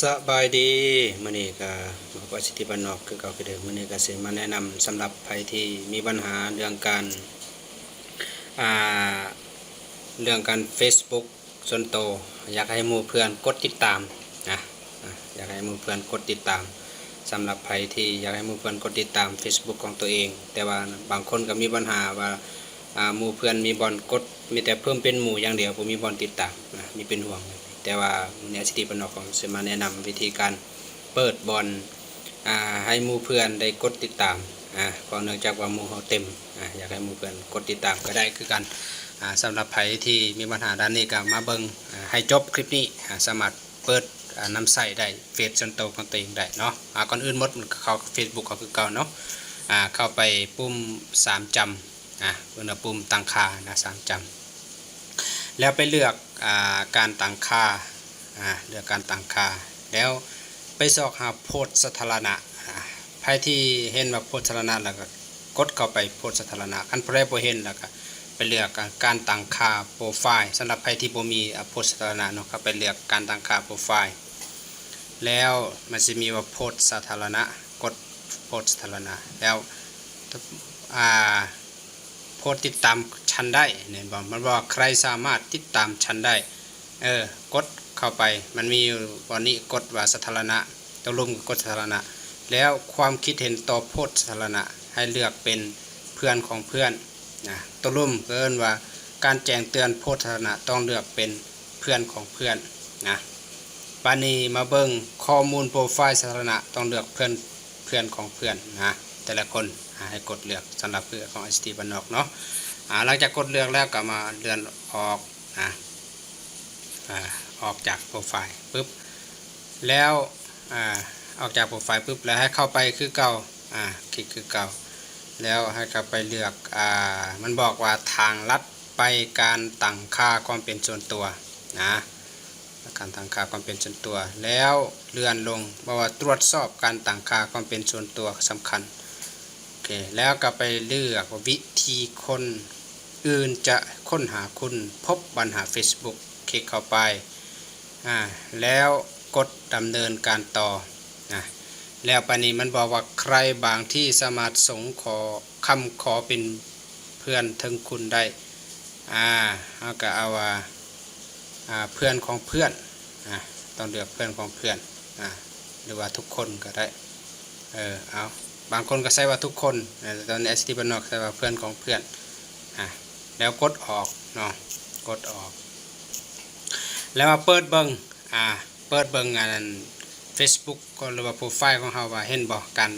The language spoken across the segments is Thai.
สบายดีมื้อนี้ก็มาพบสิทธิบ้านนอกคือเก่าคือเดิมมื้อนี้ก็สิมาแนะนำสำหรับใครที่มีปัญหาเรื่องการอ่าFacebook ส่วนตัวอยากให้หมู่เพื่อนกดติดตามนะอยากให้หมู่เพื่อนกดติดตามสำหรับใครที่อยากให้หมู่เพื่อนกดติดตาม Facebook ของตัวเองแต่ว่าบางคนก็มีปัญหาว่าหมู่เพื่อนมีบอลกดมีแต่เพิ่มเป็นหมู่อย่างเดียวบ่มีบอลติดตามมีเป็นห่วงแต่ว่าเนี่ยสิทธิบ้านนอกของจะมาแนะนำวิธีการเปิดบอลให้หมู่เพื่อนได้กดติดตามเพราะเนื่องจากว่าหมู่เขาเต็มอยากให้หมู่เพื่อนกดติดตามก็ได้คือกันสำหรับใครที่มีปัญหาด้านนี้ก็มาเบิ่งให้จบคลิปนี้สามารถเปิดนำใส่ได้เฟซส่วนตัวของตัวเองได้เนาะก่อนอื่นหมดเข้า Facebook เขาคือเก่าเนาะเข้าไปปุ่ม3จำบนปุ่มตั้งค่า3จำแล้วไปเลือกการตั้งค่าเลือกการตั้งค่าแล้วไปสอบหาโพสต์สาธารณะใครที่เห็นว่าโพสต์สาธารณะแล้วก็กดเข้าไปโพสต์สาธารณะคันผู้ใดบ่เห็นแล้วก็ไปเลือกการตั้งค่าโปรไฟล์สำหรับใครที่บ่มีโพสต์สาธารณะเนาะครับไปเลือกการตั้งค่าโปรไฟล์แล้วมันจะมีว่าโพสต์สาธารณะกดโพสต์สาธารณะแล้วโพสต์ติดตามฉันได้เนี่ยบอกมันบอกใครสามารถติดตามฉันได้กดเข้าไปมันมีวันนี้กดว่าสาธารณะต้องลงกดสาธารณะแล้วความคิดเห็นต่อโพสต์สาธารณะให้เลือกเป็นเพื่อนของเพื่อนตัวร่วมเกินว่าการแจ้งเตือนโพสต์สาธารณะต้องเลือกเป็นเพื่อนของเพื่อนปานีมาเบิ่งข้อมูลโปรไฟล์สาธารณะต้องเลือกเพื่อนของเพื่อนแต่ละคนให้กดเลือกสำหรับเพื่อนของ ST บ้านนอกเนาะหลังจากกดเลือกแล้วก็มาเลื่อนออกออกจากโปรไฟล์ปุ๊บแล้วออกจากโปรไฟล์ปุ๊บแล้วให้เข้าไปคือเก่าคลิกคือเก่าแล้วให้เข้าไปเลือกมันบอกว่าทางลัดไปการตั้งค่าความเป็นส่วนตัวการตั้งค่าความเป็นส่วนตัวแล้วเลื่อนลงบอกว่าตรวจสอบการตั้งค่าความเป็นส่วนตัวสำคัญโอเคแล้วก็ไปเลือกวิธีคนอื่นจะค้นหาคุณพบปัญหา Facebook คลิกเข้าไปแล้วกดดำเนินการต่อแล้วปานนี้มันบอกว่าใครบางที่สามารถส่งคำขอเป็นเพื่อนถึงคุณได้เอาก็เอาว่าเพื่อนของเพื่อนต้องเลือกเพื่อนของเพื่อนหรือว่าทุกคนก็ได้เอาบางคนก็ใช้ว่าทุกคนตอนนี้ ST บ้านนอกใช้ว่าเพื่อนของเพื่อนแล้วกดออกเนาะกดออกแล้วมาเปิดเบิ่งอันนั้น Facebook ก็หรือว่าโปรไฟล์ของเราว่าเห็นบ่การ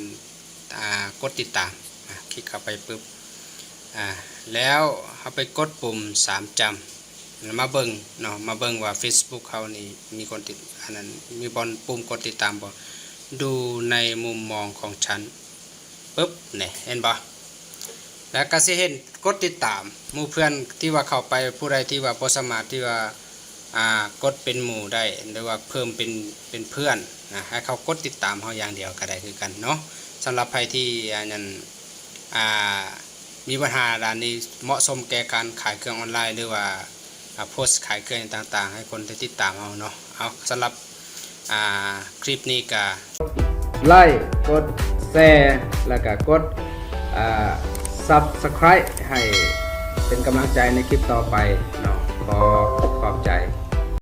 กดติดตามคลิกเข้าไปปุ๊บแล้วเอาไปกดปุ่ม3จำมาเบิ่งเนาะมาเบิ่งว่า Facebook เขานี่มีคนติดอันนั้นมีปุ่มกดติดตามบ่ดูในมุมมองของฉันปุ๊บนี่เห็นบ่แล้วก็สิเห็นกดติดตามหมู่เพื่อนที่ว่าเข้าไปผู้ใดที่ว่าบ่สามารถที่ว่ากดเป็นหมู่ได้หรือว่าเพิ่มเป็นเพื่อนให้เขากดติดตามเขาอย่างเดียวก็ได้คือกันเนาะสำหรับใครที่นั้นมีปัญหาด้านนี้เหมาะสมแก่การขายเครื่องออนไลน์หรือว่าโพสต์ขายเครื่องต่างๆให้คนได้ติดตามเอาเนาะเอาสำหรับคลิปนี้ก็ไลค์กดแชร์แล้วก็กดSubscribe ให้เป็นกำลังใจในคลิปต่อไปเนาะ